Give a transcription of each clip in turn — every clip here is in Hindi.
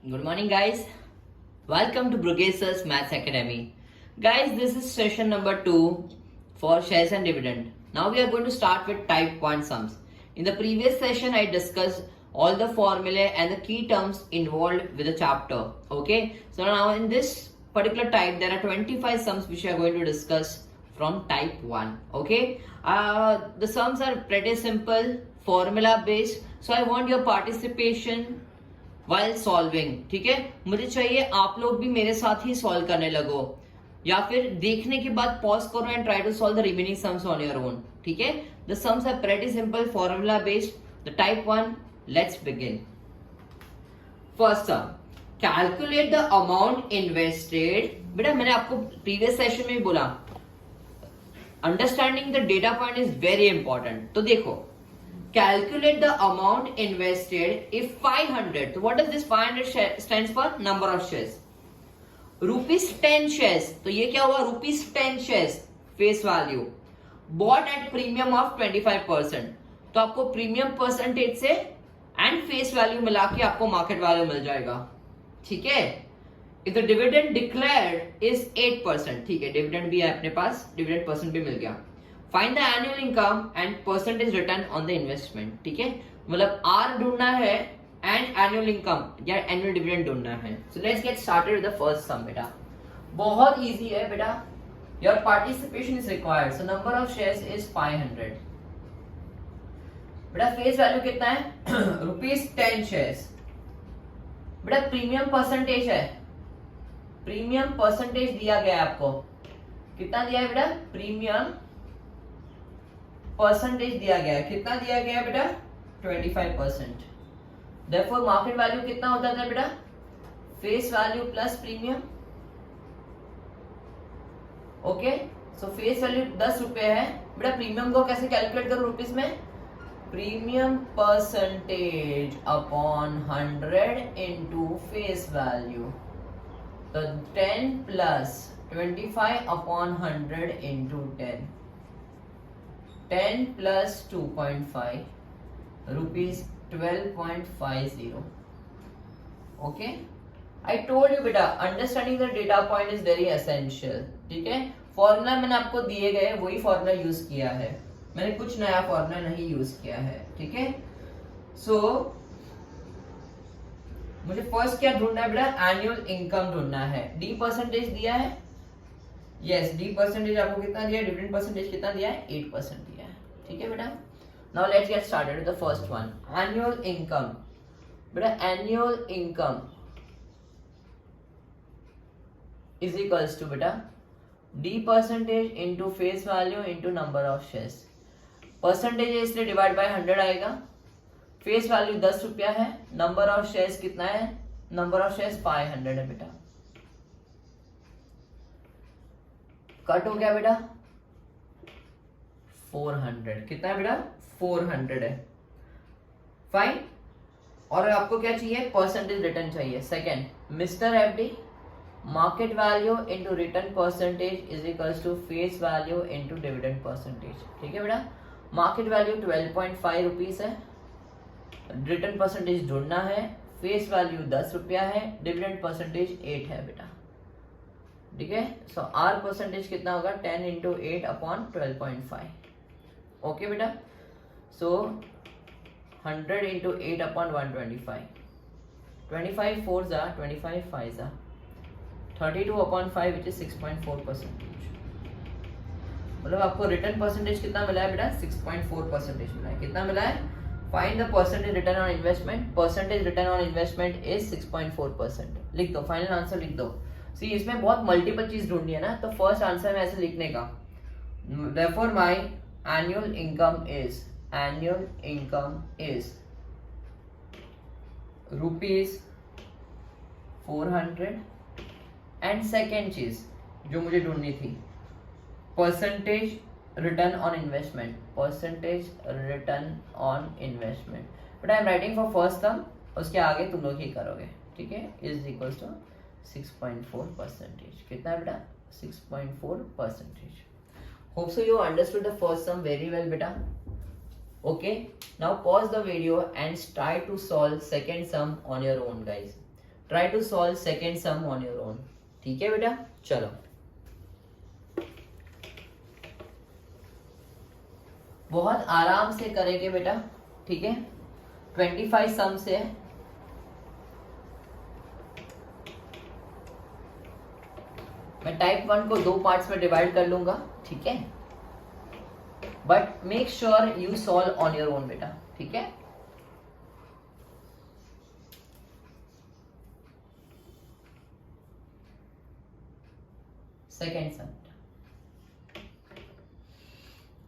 Good morning, guys. Welcome to Brugge's Maths Academy. Guys, this is session number 2 for shares and dividend. Now we are going to start with type 1 sums. In the previous session, I discussed all the formulae and the key terms involved with the chapter. Okay, so now in this particular type, there are 25 sums which we are going to discuss from type 1. Okay, the sums are pretty simple, formula based. So I want your participation while solving. ठीक है, मुझे चाहिए आप लोग भी मेरे साथ ही सॉल्व करने लगो या फिर देखने के बाद पॉज करो and try to solve the remaining sums on your own. ठीक है, the sums are pretty simple, formula based. The type 1, let's begin. First sum, calculate the amount invested. बेटा मैंने आपको प्रीवियस सेशन में भी बोला, understanding the data point is very important. तो देखो, calculate the amount invested if 500. So what does this 500 stands for? Number of shares. Rupees 10 shares. तो ये क्या हुआ? Rupees 10 shares face value bought at premium of 25%. तो आपको प्रीमियम परसेंटेज से एंड फेस वैल्यू मिला के आपको मार्केट वैल्यू मिल जाएगा. ठीक है. If the dividend declared is 8%. ठीक है, डिविडेंड भी है अपने पास, डिविडेंड परसेंट भी मिल गया. Find the annual income and percentage return on the investment. ठीक है, मतलब आर ढूंढना है एंड एनुअल इनकम या एनुअल डिविडेंड ढूंढना है. So let's get started with the first sum. बेटा बहुत इजी है बेटा. Your participation is required. So number of shares is 500. बेटा फेस वैल्यू कितना है? Rupees 10 shares. बेटा प्रीमियम परसेंटेज है, प्रीमियम परसेंटेज दिया गया है आपको. कितना दिया है बेटा? प्रीमियम परसेंटेज दिया गया है. कितना दिया गया है बेटा? 25%. देयरफॉर मार्केट वैल्यू कितना होता है बेटा? Face value plus premium. Okay, सो फेस वैल्यू 10 रुपए है. बेटा प्रीमियम को कैसे कैलकुलेट करो रुपीस में? Premium percentage upon 100 into face value. तो 10 plus 25 upon 100 into 10. 10 plus 2.5 rupees 12.50. Okay, I told you बेटा understanding the data point is very essential. ठीक है, फॉर्मूला मैंने आपको दिए गए वही फॉर्मूला यूज किया है, मैंने कुछ नया फॉर्मूला नहीं यूज किया है. ठीक है, सो मुझे फर्स्ट क्या ढूंढना है बेटा? एनुअल इनकम ढूंढना है. डी परसेंटेज दिया है. यस, डी परसेंटेज आपको कितना दिया है? डिविडेंड परसेंटेज कितना दिया है? 8% दिया है. ठीक है बेटा. Now let's get started with the first one, annual income. बेटा annual income is equals to बेटा D percentage into face value into number of shares. Percentage है इसलिए डिवाइड बाय 100 आएगा. फेस वैल्यू 10 रुपया है. नंबर ऑफ शेयर्स कितना है? नंबर ऑफ शेयर्स 500 है बेटा. कट हो गया बेटा 400. कितना है बेटा? 400 है. फाइन. और आपको क्या चाहिए? परसेंटेज रिटर्न चाहिए. Second, mister FD, market value into return percentage is equals to face value into dividend percentage. ठीक है बेटा. मार्केट वैल्यू 12.5 रुपीज है, रिटर्न परसेंटेज ढूंढना है. फेस वैल्यू 10 रुपया है, डिविडेंड परसेंटेज 8 है बेटा. ठीक है, सो आर परसेंटेज कितना होगा? 10 इंटू 8 अपॉन 12.5. ओके बेटा, सो 100 इंटू 8 अपॉन 125. 25 4 जा 25 5 जा 32 अपॉन 5 विच इज 6.4%. मतलब आपको रिटर्न परसेंटेज कितना मिला है बेटा? 6.4% मिला है. कितना मिला है? Find the percentage return on investment. Percentage return on investment is 6.4%. लिख दो, फाइनल आंसर लिख दो. सी इसमें बहुत मल्टीपल चीज ढूंढनी है ना, तो फर्स्ट आंसर में ऐसे लिखने का. Therefore my annual income is rupees 400. And second चीज जो मुझे ढूंढनी थी, percentage return on investment. Percentage return on investment. But I am writing for first term, उसके आगे तुम लोग ही करोगे. ठीक है, इज इक्वल्स टू 6.4%. कितना है बेटा? 6.4%. Hope so you understood the first sum very well beta. Okay, now pause the video and try to solve second sum on your own guys. Try to solve second sum on your own. ठीक है बेटा, चलो बहुत आराम से करेंगे बेटा। ठीक है, 25 सम से है। मैं टाइप 1 को 2 पार्ट्स में डिवाइड कर लूंगा। ठीक है, but make sure you solve on your own बेटा। ठीक है, second sum,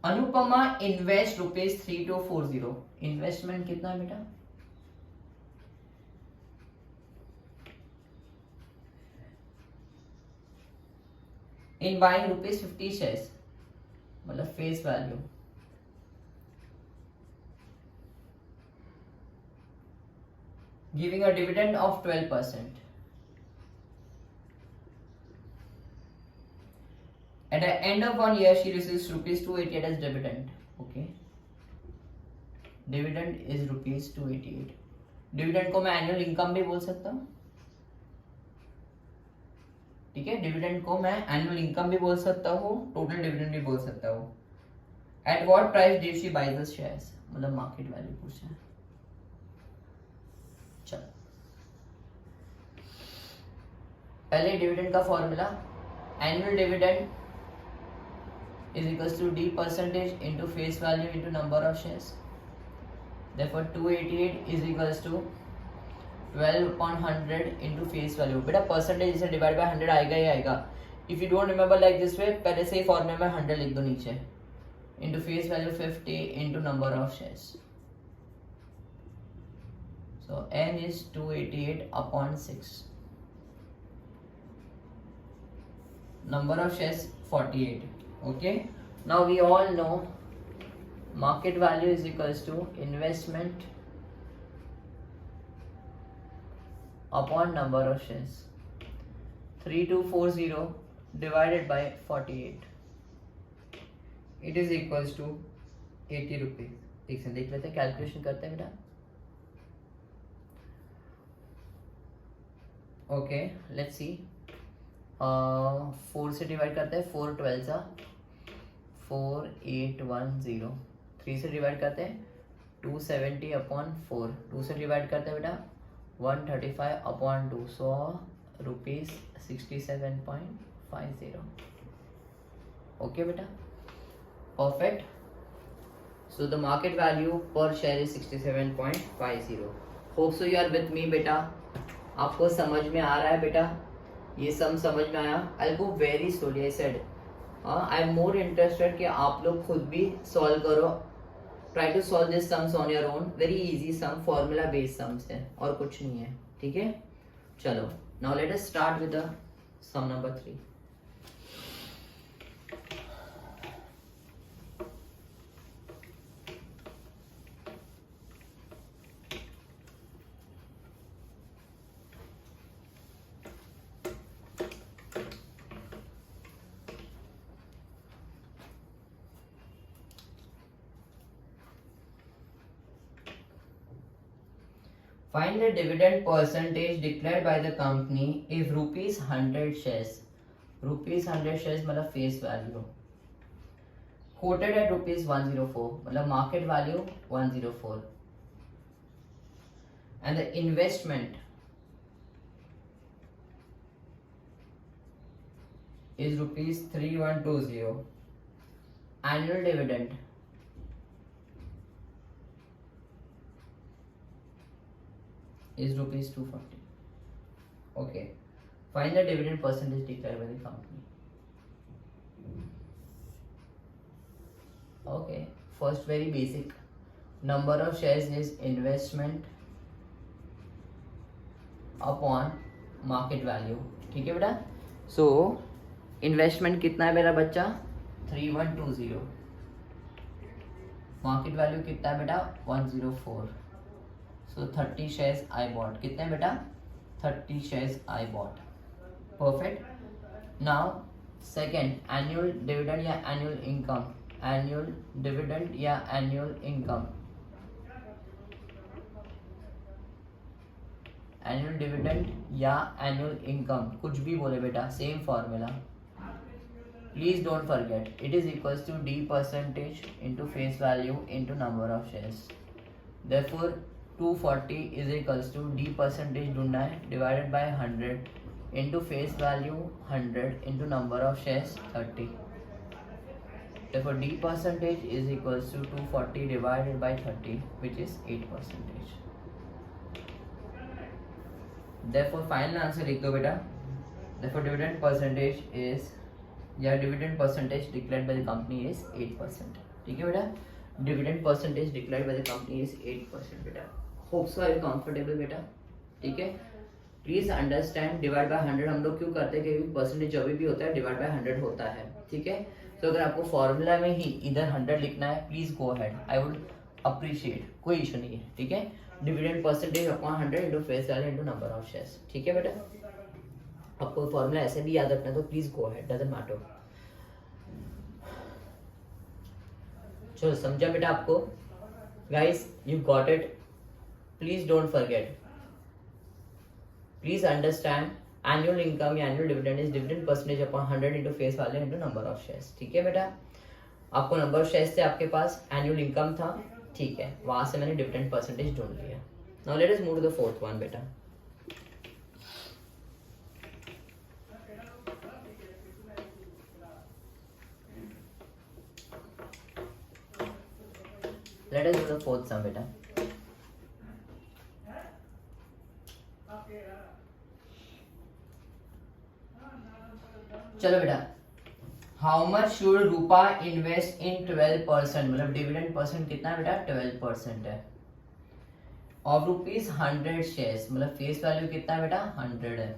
Anupama invest ₹3240। Investment कितना है बेटा? इन बाइंग ₹50 शेयर्स, मतलब face value. Giving a dividend of 12%। At the end of 1 year, she receives ₹288 as dividend. Okay. Dividend is ₹288. Dividend को मैं annual income भी बोल सकता हूँ। ठीक है, dividend को मैं annual income भी बोल सकता हूँ, total dividend भी बोल सकता हूँ। At what price did she buy the shares? मतलब market value पूछा है। चलो, पहले dividend का formula, annual dividend is equals to D percentage into face value into number of shares. Therefore 288 is equals to 12 upon 100 into face value। बेटा परसेंटेज से डिवाइड बाय 100 आएगा ही आएगा। If you don't remember like this way, पहले से ही फॉर्मूले में 100 लिख दो नीचे, into face value 50 into number of shares। So n is 288 upon 6, number of shares 48। Okay, now we all know market value is equals to investment upon number of shares। 3240 divided by 48, it is equals to 80 rupees. एक से देख लेते हैं, कैलकुलेशन करते हैं बेटा। Okay, let's see. 4 से डिवाइड करते हैं, 4 12 सा 4810। 3 से डिवाइड करते हैं 270 अपॉन 4। 2 से डिवाइड करते हैं बेटा 135 अपॉन 2, ₹100 67.50। ओके बेटा, perfect. So the market value per share is 67.50। Hope so you are with me बेटा। आपको समझ में आ रहा है बेटा? ये सम समझ में आया? I go very slowly, I said I am more interested कि आप लोग खुद भी सॉल्व करो। Try to solve this sums on your own. Very easy sum, formula based sums है और कुछ नहीं है। ठीक है, चलो now let us start with the sum number 3। Find the dividend percentage declared by the company if ₹100 shares, ₹100 shares मतलब face value, quoted at ₹104 मतलब market value 104, and the investment is ₹3120, annual dividend is ₹240. Okay, find the dividend percentage declared by the company. Okay, first very basic, number of shares is investment upon market value। ठीक है बेटा, so investment कितना है मेरा बच्चा? 3120, market value कितना है बेटा? 104। So 30 shares I bought। कितने बेटा? 30 shares I bought। Perfect। Now second, annual dividend या annual income, annual dividend या annual income, एनुअल डिविडेंड या एनुअल इनकम, कुछ भी बोले बेटा, same formula. Please don't forget, it is equals to D percentage into face value into number of shares. Therefore, 240 is equals to D percentage ढूंढना है divided by 100 into face value 100 into number of shares 30. Therefore, D percentage is equals to 240 divided by 30, which is 8 percentage. Therefore, final answer लिख दो बेटा. Therefore, dividend percentage is या dividend percentage declared by the company is 8%. ठीक है बेटा, dividend percentage declared by the company is 8% बेटा. Hope so are you comfortable बेटा. ठीक है, प्लीज अंडरस्टैंड डिवाइड बाय 100 हम लोग क्यों करते हैं, क्योंकि परसेंटेज जब भी होता है डिवाइड बाय 100 होता है. ठीक है, तो अगर आपको फॉर्मूला में ही इधर 100 लिखना है, please go ahead, I would appreciate, कोई इशू नहीं है. ठीक है, dividend percentage upon 100 into face value into number of shares. ठीक है बेटा, आपको फॉर्मूला ऐसे भी याद रखना है तो please go ahead, doesn't matter. चलो समझा बेटा आपको. Guys you got it. Please don't forget, please understand annual income या annual dividend is dividend percentage upon 100 into face value into number of shares. ठीक है बेटा, आपको नंबर ऑफ शेयर्स थे आपके पास, एनुअल इनकम था. ठीक है, वहां से मैंने डिविडेंड परसेंटेज ढूंढ लिया. Now let us move to the fourth one बेटा. Let us do the fourth sum बेटा. चलो बेटा, how much should Rupa invest in 12%, मतलब डिविडेंड परसेंट कितना है बेटा, 12% है. ऑफ रुपीज 100 शेयर्स, मतलब फेस वैल्यू कितना है बेटा, 100 है.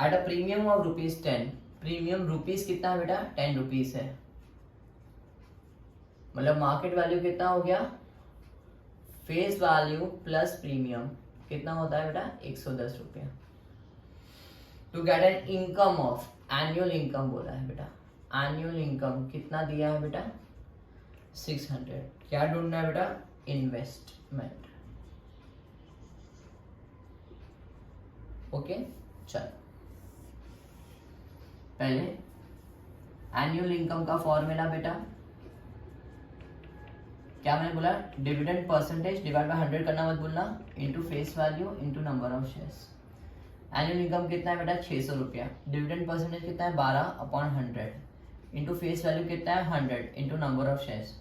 At a premium of ₹10, premium rupees कितना है बेटा, 10 रुपीज है. मतलब मार्केट वैल्यू कितना हो गया, फेस वैल्यू प्लस प्रीमियम कितना होता है बेटा, 110 रुपया. To get an income of, annual income बोला है बेटा, एनुअल इनकम कितना दिया है बेटा, 600. क्या ढूंढना है बेटा, इन्वेस्टमेंट. ओके, चलो पहले एनुअल इनकम का फॉर्मूला बेटा क्या मैंने बोला, डिविडेंड परसेंटेज डिवाइड बाय 100 करना मत भूलना, into face value into number of shares. Annual income कितना है बेटा, 600 रुपया. डिविडेंड परसेंटेज कितना है, 12 अपॉन 100 इनटू फेस वैल्यू कितना है, 100 into number of shares.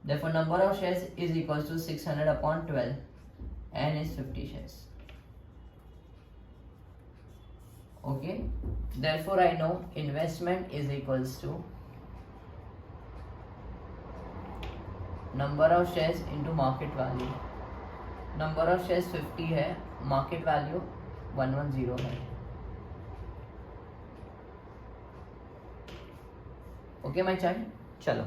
Therefore number of shares is equals to 600 upon 12 N is 50 shares. Okay, therefore I know investment is equals to number of shares into market value. Number of shares 50 है, मार्केट वैल्यू 110 है. ओके माय चाइल्ड, चलो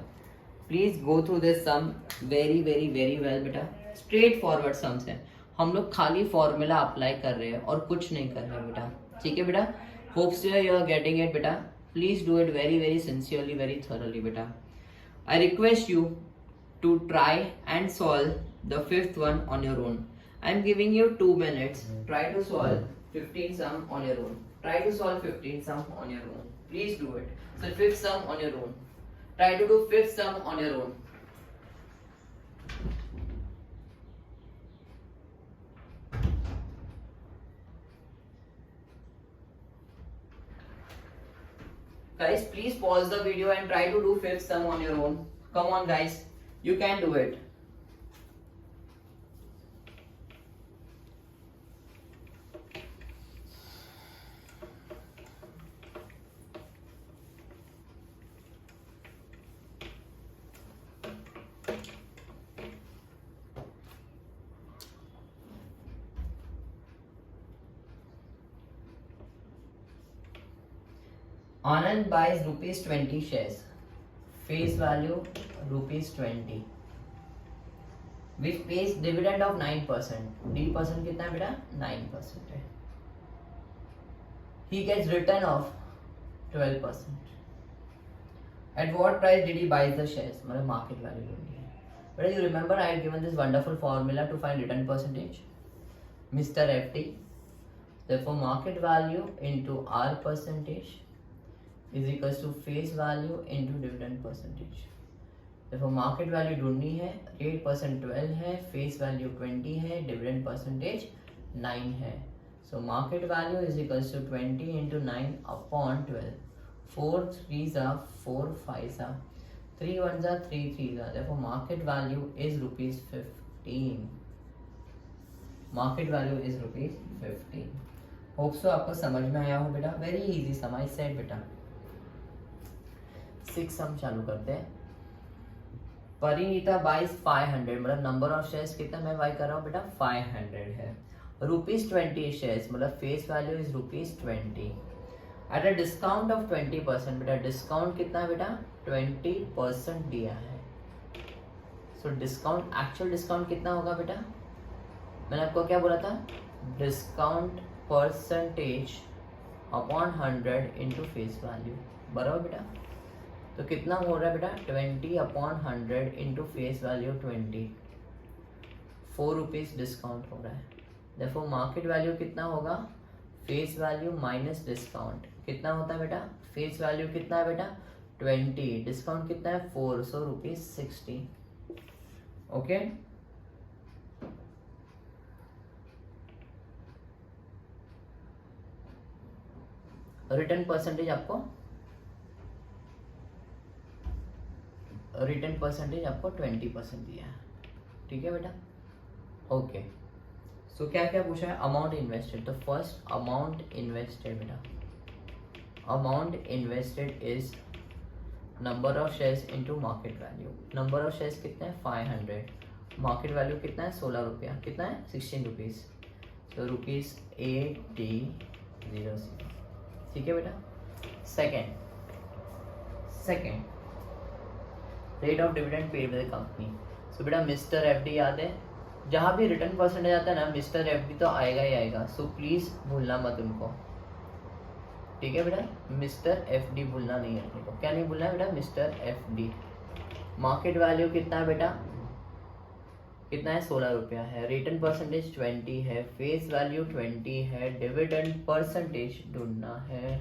please go through this sum very very very well बेटा. स्ट्रेट फॉरवर्ड सम्स है, हम लोग खाली फॉर्मूला अप्लाई कर रहे हैं और कुछ नहीं कर रहे हैं बेटा. ठीक है बेटा, hopes you are getting it बेटा. Please do it very very sincerely, very thoroughly बेटा. I request you to try and solve the fifth one on your own. I am giving you 2 minutes. Try to solve 15 sum on your own. Try to solve 15 sum on your own. Please do it. So fifth sum on your own. Try to do fifth sum on your own. Guys, please pause the video and try to do fifth sum on your own. Come on guys. You can do it. Anand buys ₹20 shares. Face value ₹20. Which pays dividend of 9%. D percent कितना है बेटा, 9% है. He gets return of 12%. At what price did he buy the shares? मतलब market value होगी. But you remember I had given this wonderful formula to find return percentage. Mr. FD. Therefore, market value into R percentage is equals to face value into dividend percentage. Therefore, market value ढूंढनी है, रेट परसेंट 12 है, फेस वैल्यू 20 है, डिविडेंड परसेंटेज 9 है. So market value is equals to 20 into 9 upon 12. 4 3s are 4 5s are 3 1s are 3 3s are. Therefore market value is rupees 15. Market value is rupees 15. Hope so आपको समझ में आया हो बेटा. Very easy sum I said बेटा. 6 सम चालू करते हैं. परिणीता बाइज 500, मतलब नंबर ऑफ शेयर्स कितना मैं बाई कर रहा हूँ बेटा 500 है. ₹20 शेयर्स, मतलब face value is ₹20 at a discount of 20%. बेटा डिस्काउंट कितना है बेटा 20% दिया है. सो डिस्काउंट, एक्चुअल डिस्काउंट कितना होगा बेटा, मैंने आपको क्या बोला था, discount percentage upon 100 into face value, बराबर बेटा. तो कितना हो रहा है बेटा 20 upon 100 into face value 20, ₹4 discount हो रहा है. देखो मार्केट वैल्यू कितना होगा, फेस वैल्यू माइनस डिस्काउंट कितना होता है बेटा, फेस वैल्यू कितना है बेटा 20, डिस्काउंट कितना है 4, so ₹60. ओके रिटर्न परसेंटेज आपको 20% दिया है. ठीक है बेटा. ओके सो क्या क्या पूछा है, अमाउंट इन्वेस्टेड. तो फर्स्ट अमाउंट इन्वेस्टेड बेटा, amount invested is number of shares into market value. Number of shares कितना है 500, मार्केट वैल्यू कितना है 16 रुपया, कितना है 16 रुपीज़, तो ₹8000. ठीक है बेटा. Second rate of dividend paid by the company. So बेटा मिस्टर एफडी याद है, जहाँ भी रिटर्न परसेंटेज आता है ना मिस्टर एफडी तो आएगा ही आएगा. सो प्लीज भूलना मत उनको. ठीक है बेटा, मिस्टर एफडी भूलना नहीं है अपने को. क्या नहीं भूलना है बेटा, मिस्टर एफडी. मार्केट वैल्यू कितना है बेटा, कितना है 16 रुपया है, रिटर्न परसेंटेज 20 है, फेस वैल्यू 20 है, डिविडेंड परसेंटेज ढूंढना है.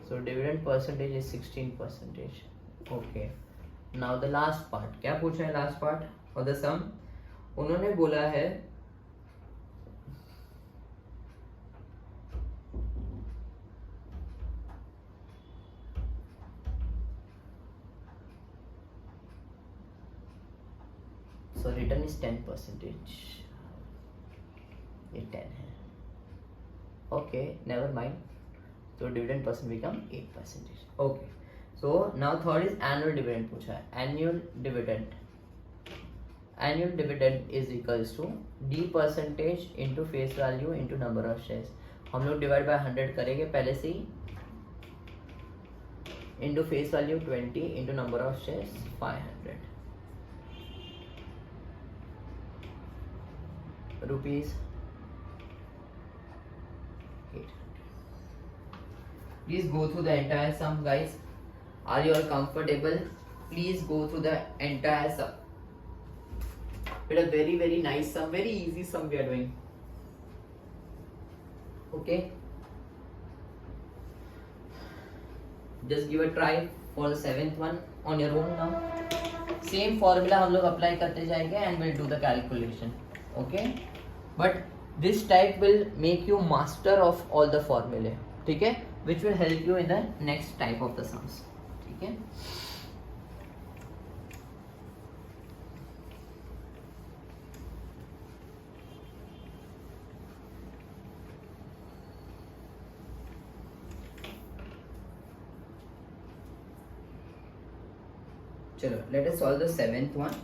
So dividend percentage is 16%. Okay now the last part. क्या पूछा है लास्ट पार्ट फॉर द सम, उन्होंने बोला है सो रिटर्न इज 10%, ये 10 है. ओके नेवर माइंड, तो dividend percent become 8%. Okay so now third is annual dividend पूछा है. Annual dividend is equals to D percentage into face value into number of shares. हम लोग डिवाइड बाय 100 करेंगे पहले से ही, into face value 20 into number of shares 500 rupees 800. Please go through the entire sum guys. Are you all comfortable? Please go through the entire sum. But a very nice sum, very easy sum we are doing. Okay. Just give a try for the 7th one on your own now. Same formula हम लोग apply करते जाएंगे and we'll do the calculation. Okay. But this type will make you master of all the formulae. ठीक है? Which will help you in the next type of the sums. ठीक है? चलो let us solve the 7th one.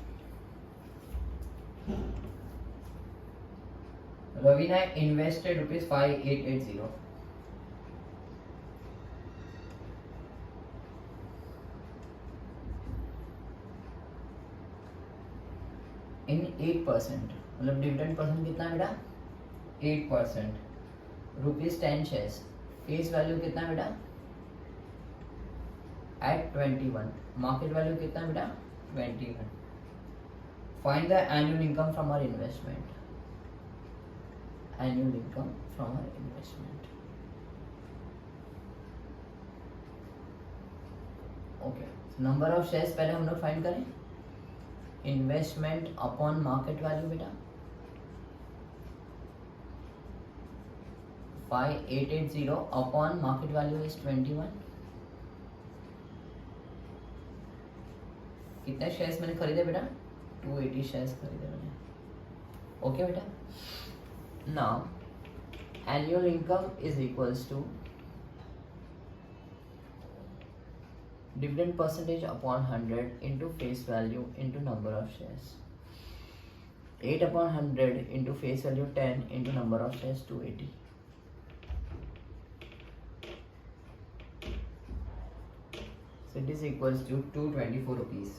Ravina invested ₹5880. इन 8%, मतलब डिविडेंड परसेंट कितना है बेटा 8%, ₹10 शेयर्स, फेस वैल्यू कितना है बेटा at 21, मार्केट वैल्यू कितना है बेटा 21. Find the annual income from our investment. Annual income from our investment. Okay, number of shares पहले हम लोग फाइंड करें, इन्वेस्टमेंट अपॉन मार्केट वैल्यू बेटा 5880 अपॉन मार्केट वैल्यू इज 21। कितने शेयर्स मैंने खरीदे बेटा? 280 शेयर्स खरीदे मैंने। ओके बेटा, now annual income is equals to dividend percentage upon 100 into face value into number of shares. 8 upon 100 into face value 10 into number of shares 280। So it is equals to 224 rupees.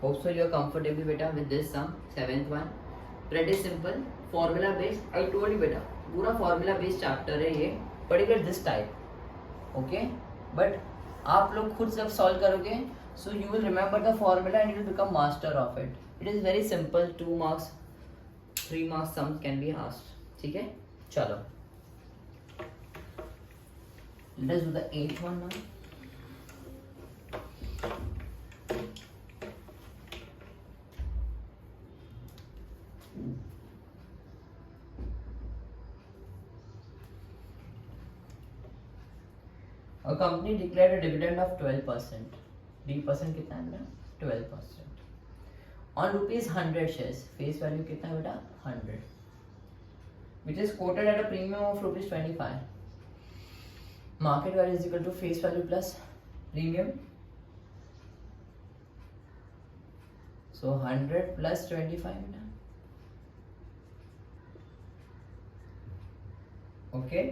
Hope so you are comfortable beta with this sum, seventh one. Pretty simple, formula based. I told you beta, पूरा formula based chapter है ये, particular this type. Okay, but आप लोग खुद जब solve करोगे, so you will remember the formula and you will become master of it. It is very simple. 2 marks, 3 marks sums can be asked. ठीक है, चलो. Let us do the 8th one now. A company declared a dividend of 12%. D% कितना है बेटा? 12%. On rupees 100 shares, face value कितना है बेटा? 100. Which is quoted at a premium of rupees 25. Market value is equal to face value plus premium. So 100 plus 25 बेटा. Okay.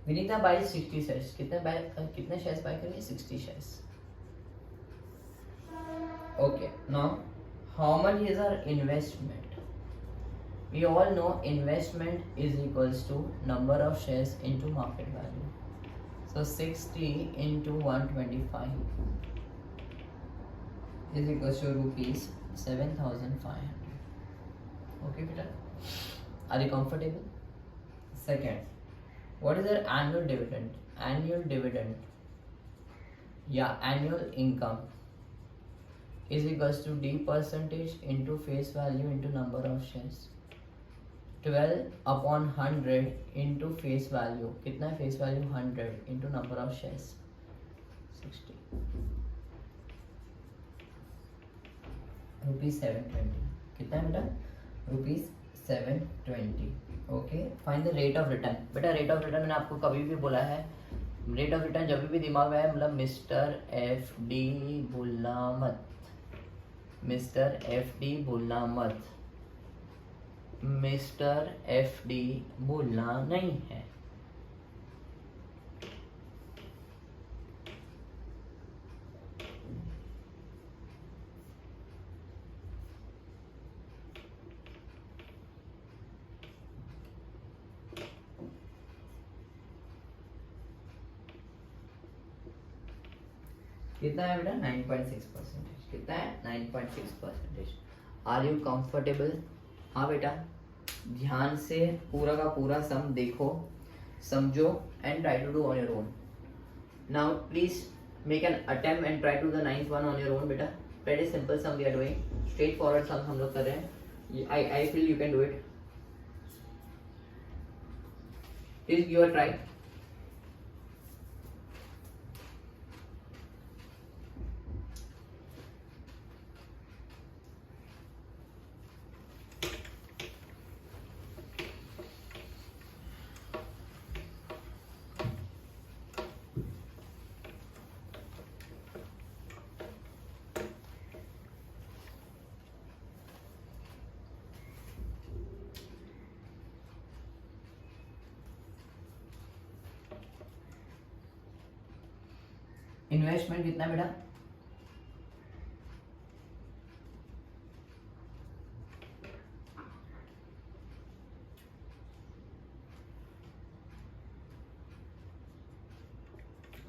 Vinita buy 60 shares. कितने शेयर्स बाई करेंगे? 60 shares. Okay, now how much is our investment? We all know investment is equals to number of shares into market value. So 60 into 125 is equals to rupees 7500। Okay बेटा, are you comfortable? Second, what is their annual dividend? Annual dividend, yeah, annual income is equals to D percentage into face value into number of shares। 12 upon 100 into face value, कितना है face value? 100 into number of shares 60, rupees 720। कितना है बेटा? rupees 720। Okay, find the rate of return. बेटा रेट ऑफ रिटर्न मैंने आपको कभी भी बोला है, रेट ऑफ रिटर्न जब भी दिमाग में आए मतलब मिस्टर FD भूलना मत, मिस्टर FD भूलना मत, मिस्टर FD भूलना नहीं है। कितना है बेटा? 9.6%। कितना है? 9.6%। Are you comfortable? हाँ बेटा, ध्यान से पूरा का पूरा सम देखो, समझो and try to do on your own. Now please make an attempt and try to the 9th one on your own बेटा। Very simple sum we are doing, straightforward sum हम लोग कर रहे हैं। I feel you can do it. Please give a try. Investment कितना बेटा?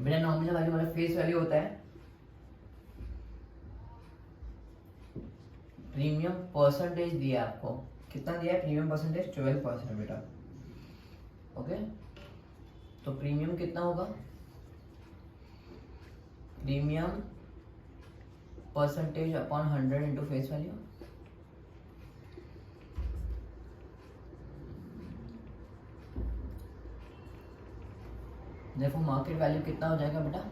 बेटा नॉमिनल वैल्यू मतलब फेस वैल्यू होता है, प्रीमियम परसेंटेज दिया आपको, कितना दिया है प्रीमियम परसेंटेज 12% बेटा। ओके, तो प्रीमियम कितना होगा, premium percentage upon 100 into face value. देखो मार्केट वैल्यू कितना हो जाएगा बेटा,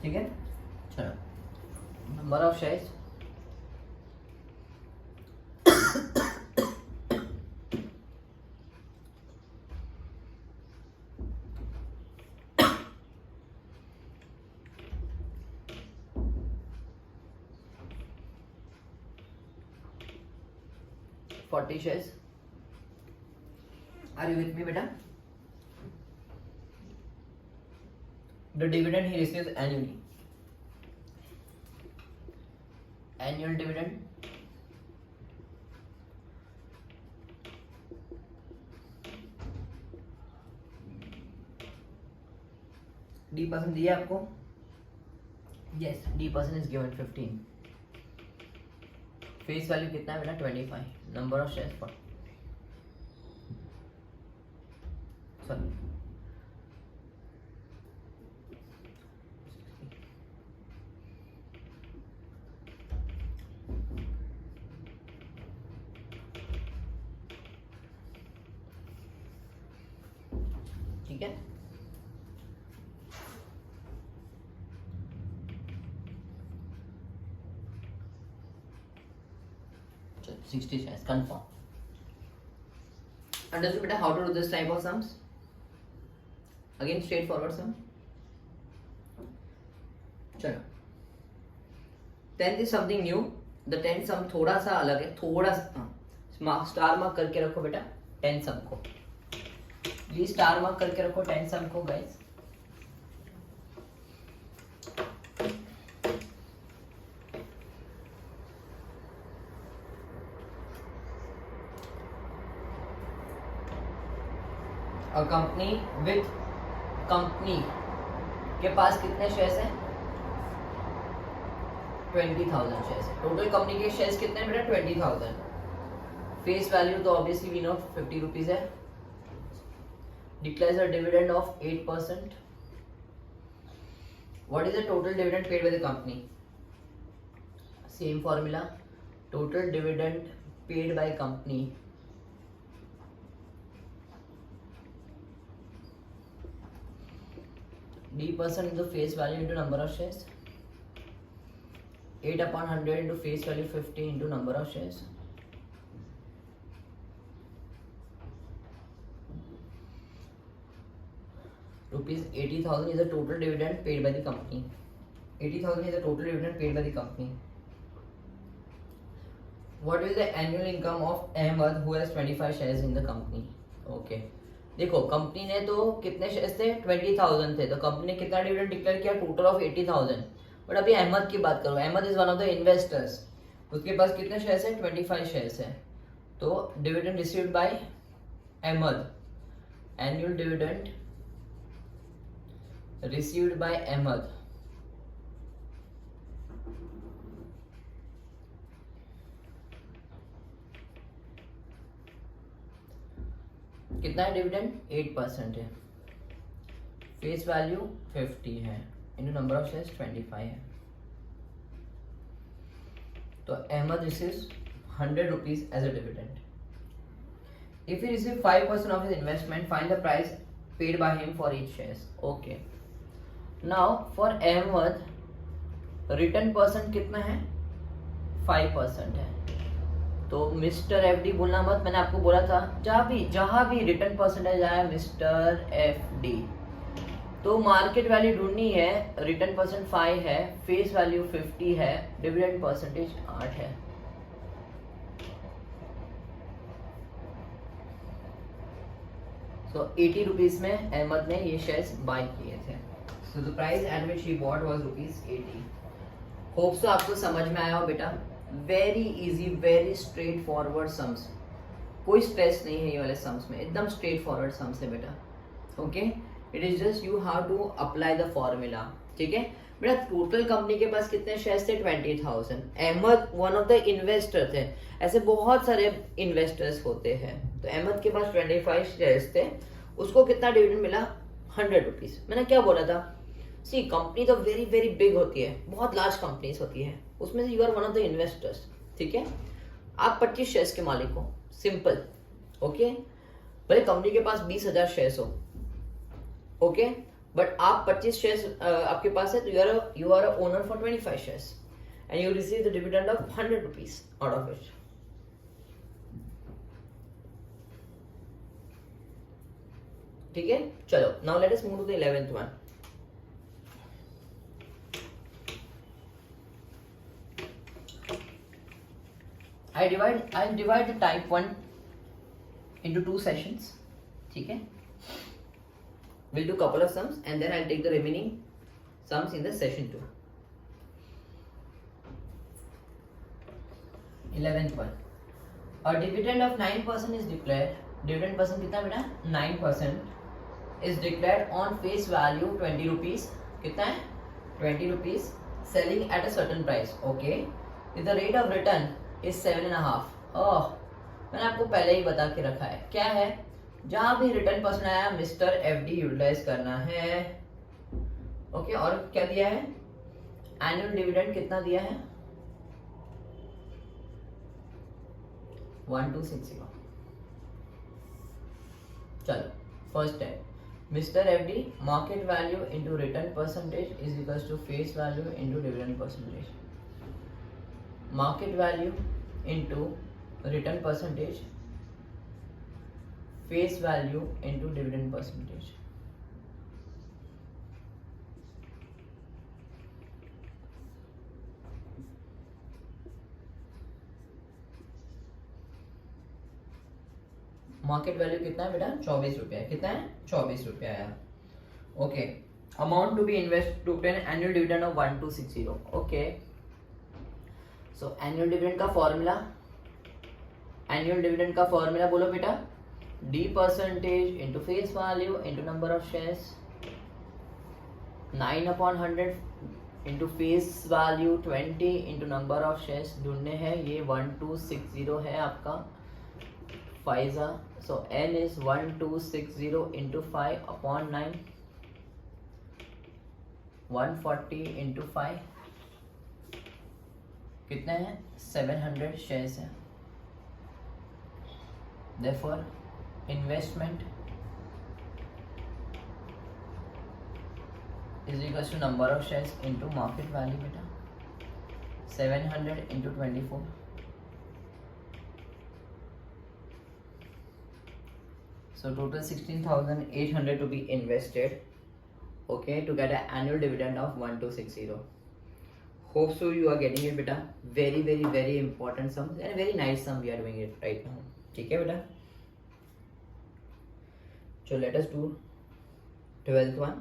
ठीक है। चलो number of shares, $40 shares. Are you with me beta? The dividend he receives annually. Annual dividend D% दिया आपको, yes D% is given 15। Face value कितना है बेटा 25, नंबर ऑफ शेयर्स पर सॉरी ठीक है। 60 shares confirm। Understood beta how to do this type of sums? Again straightforward sum। चलो 10th is something new। the 10th sum थोड़ा सा अलग है, थोड़ा सा स्टार मार्क करके रखो बेटा 10th sum को, प्लीज स्टार मार्क करके रखो 10th sum को गाइस। कंपनी विथ कंपनी के पास कितने शेयर्स हैं 20,000 शेयर्स। टोटल कंपनी के शेयर्स कितने हैं बेटा 20,000। फेस वैल्यू तो ऑब्वियसली वी नो 50 रुपीज है। Declares a dividend of 8%। What is the total dividend paid by the company, same formula, total dividend paid by company D% into face value into number of shares, 8/100 into face value 50 into number of shares, rupees 80,000 is the total dividend paid by the company। 80,000 is the total dividend paid by the company। What is the annual income of Ahmed who has 25 shares in the company? Okay, देखो कंपनी ने तो कितने शेयर्स थे 20,000 थे, तो कंपनी ने कितना डिविडेंड डिक्लेयर किया टोटल ऑफ 80,000। बट अभी अहमद की बात करो, Ahmed is one of the investors, उसके पास कितने शेयर्स है 25 शेयर्स है। तो dividend received by Ahmed, annual dividend received by Ahmed कितना है डिविडेंड 8% है। फेस वैल्यू 50 है इनटू नंबर ऑफ शेयर्स 25 है। तो Ahmed receives 100 rupees as a dividend. If he receive 5% of his investment find the price paid by him for each shares. Okay, now for Ahmed return percent कितना है 5% है। तो मिस्टर एफडी बोलना मत, मैंने आपको बोला था जहां भी रिटर्न परसेंटेज आया मिस्टर एफडी, तो मार्केट वैल्यू ढूंढनी है। रिटर्न परसेंट 5 है, फेस वैल्यू 50 है, डिविडेंड परसेंटेज 8 है। सो 80 रुपीज में अहमद ने ये शेयर्स बाय किए थे। So the price at which he bought was ₹80। Hope so आपको समझ में आया हो बेटा। Very easy, very straight forward sums, कोई स्ट्रेस नहीं है ये वाले सम्स में, एकदम स्ट्रेट फॉरवर्ड सम्स है बेटा। Okay, it is just you have to apply the formula, ठीक है बेटा। टोटल कंपनी के पास कितने शेयर्स थे? 20,000। Ahmed one of the investor थे, ऐसे बहुत सारे इन्वेस्टर्स होते हैं। तो अहमद के पास 25 शेयर्स थे, उसको कितना डिविडेंड मिला? 100 रुपीज। मैंने क्या बोला था? सी कंपनी तो वेरी वेरी बिग होती है, बहुत लार्ज कंपनीज होती है, उसमें से you are one of the investors, ठीक है। आप 25 शेयर्स के मालिक हो, सिंपल, ओके। भले कंपनी के पास 20,000 शेयर्स हो, ओके, बट आप 25 शेयर्स आपके पास है, तो you are a owner for 25 shares and you receive the dividend of 100 rupees out of it. ठीक है, चलो now let us move to the 11th one. I'll divide the type 1 into 2 sessions, ठीक है। We'll do couple of sums and then I'll take the remaining sums in the session 2. 11th one, a dividend of 9% is declared. Dividend percent कितना बेटा? 9% is declared on face value 20 rupees. कितना है? 20 rupees selling at a certain price, okay. If the rate of return is 7.5, मैंने आपको पहले ही बता के रखा है, क्या है? जहां भी रिटर्न परसेंट आया मिस्टर एफडी यूटिलाइज करना है, ओके। और क्या दिया है? एनुअल डिविडेंड कितना दिया है? 1260। चलो फर्स्ट है mister FD market value into return percentage is equal to face value into dividend percentage. Market value into return percentage, face value into dividend percentage. Market value कितना है बेटा? 24 रुपया। कितना है? 24 रुपया आया, okay. Amount to be invest to obtain annual dividend of 1260, okay. So annual dividend का फॉर्मूला, एनुअल डिविडेंड का फॉर्मूला बोलो बेटा, D percentage into face value into number of shares, 9/100 into face value 20 into number of shares ढूंढने हैं। ये 1260 है आपका Faiza. So N is 1260 into 5/9, 140 into 5 कितने हैं? 700 शेयर्स हैं। Therefore, investment is equals to number of shares into market value बेटा, 700 into 24, so total 16,800 to be invested, okay, to get an annual dividend of 1260. Hope so you are getting it बेटा। very very very important sum and very nice sum we are doing it right now, ठीक है बेटा। So let us do 12th one।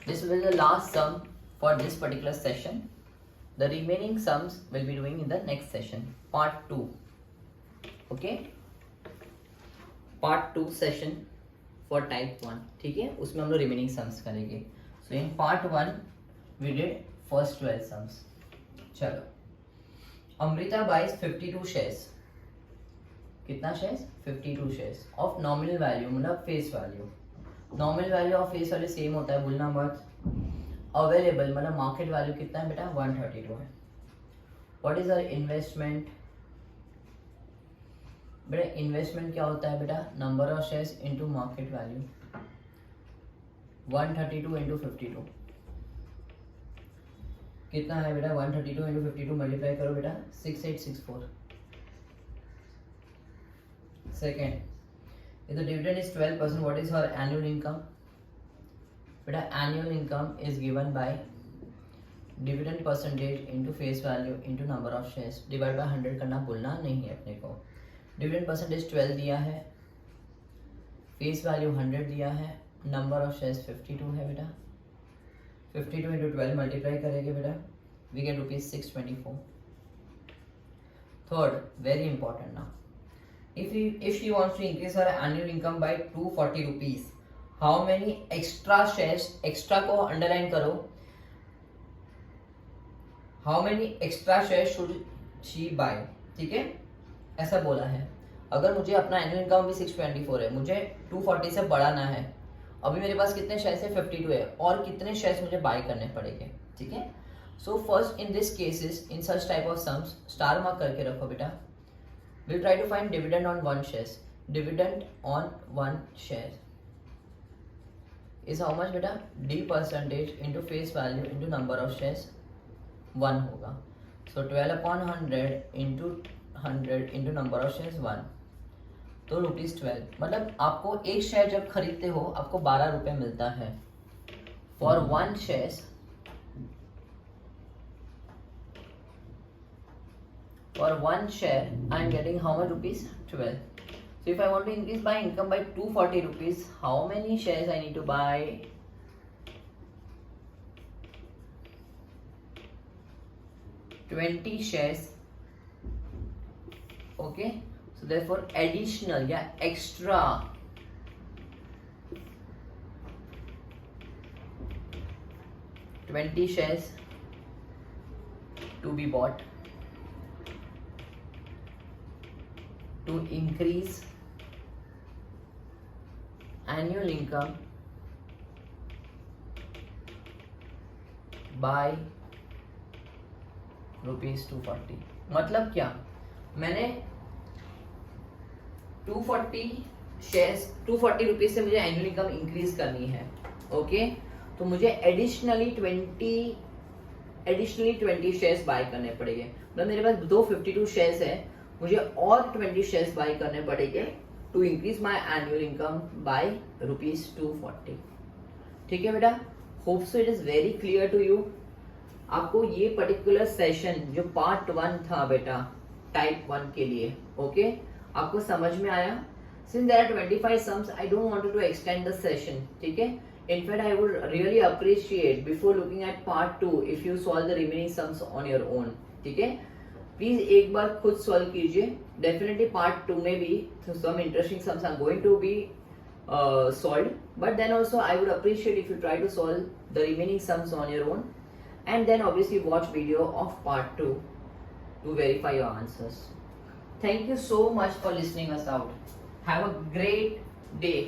This will be the last sum for this particular session. The remaining sums will be doing in the next session, part 2, okay, part 2 session for type 1, ठीक है। उसमें हम लोग रिमेनिंग सम्स करेंगे। So in part 1 we did first 12 sums. चलो, अमृता बाइज 52 शेयर्स। कितना shares? 52 shares of nominal value, मतलब फेस वैल्यू। नॉमिनल वैल्यू और फेस वैल्यू सेम होता है, भूलना मत। अवेलेबल मतलब मार्केट वैल्यू कितना है बेटा? 132 है। What is our investment? बेटा इन्वेस्टमेंट क्या होता है बेटा? Number of shares into market value, 132 into 52 कितना है बेटा? 132 इंटू 52 मल्टीप्लाई करो बेटा, 6864। Second, if the dividend is 12%, what is our annual income? बेटा annual income is given by dividend percentage into face value into number of shares divided by 100 करना भूलना नहीं है अपने को। डिविडेंड परसेंटेज 12 दिया है, फेस वैल्यू 100 दिया है, नंबर ऑफ शेयर्स 52 है बेटा। 52 इंटू 12 मल्टीप्लाई करेंगे बेटा, we get ₹624। Third, very important now. If she wants to increase her annual income by 240 rupees, how many extra shares, extra को underline करो, how many extra shares should she buy? ठीक है, ऐसा बोला है. अगर मुझे अपना एनुअल इनकम भी 624 है, मुझे 240 से बढ़ाना है, अभी मेरे पास कितने शेयर्स है? 52 है, और कितने शेयर्स मुझे बाय करने पड़ेंगे. ठीक है, so first in this cases, in such type of sums, star mark करके रखो बेटा. We'll try to find dividend on one shares. Dividend on one share is how much बेटा? D percentage into face value into number of shares 1 होगा. So 12 upon 100 into number of shares 1. तो ₹12. मतलब आपको एक शेयर जब खरीदते हो आपको 12 रुपए मिलता है. For one shares, for one share I am getting how much rupees? 12. So if I want to increase my income by 240 rupees, how many shares I need to buy? 20 shares. Okay, so therefore additional, yeah, extra 20 shares to be bought to increase annual income by ₹240. मतलब क्या, मैंने 240 शेयर्स, 240 रुपीज से मुझे एनुअल इनकम इंक्रीज करनी है. ओके, तो मुझे एडिशनली 20 शेयर्स बाय करने पड़ेंगे. मतलब मेरे पास 252 शेयर्स है, मुझे और 20 शेयर्स बाय करने पड़ेंगे to increase my annual income by ₹240. ठीक है बेटा, hope so it is very clear to you. आपको ये पर्टिकुलर सेशन जो पार्ट 1 था बेटा टाइप 1 के लिए, ओके, आपको समझ में आया? Since there are 25 sums, I don't want to extend the session. ठीक है, in fact I would really appreciate before looking at part 2 if you solve the remaining sums on your own. ठीक है, प्लीज एक बार खुद सॉल्व कीजिए. डेफिनेटली पार्ट 2 में भी some interesting sums are going to be solved, but then also I would appreciate if you try to solve the remaining sums on your own, and then obviously watch video of part 2 to verify your answers. Thank you so much for listening us out. Have a great day.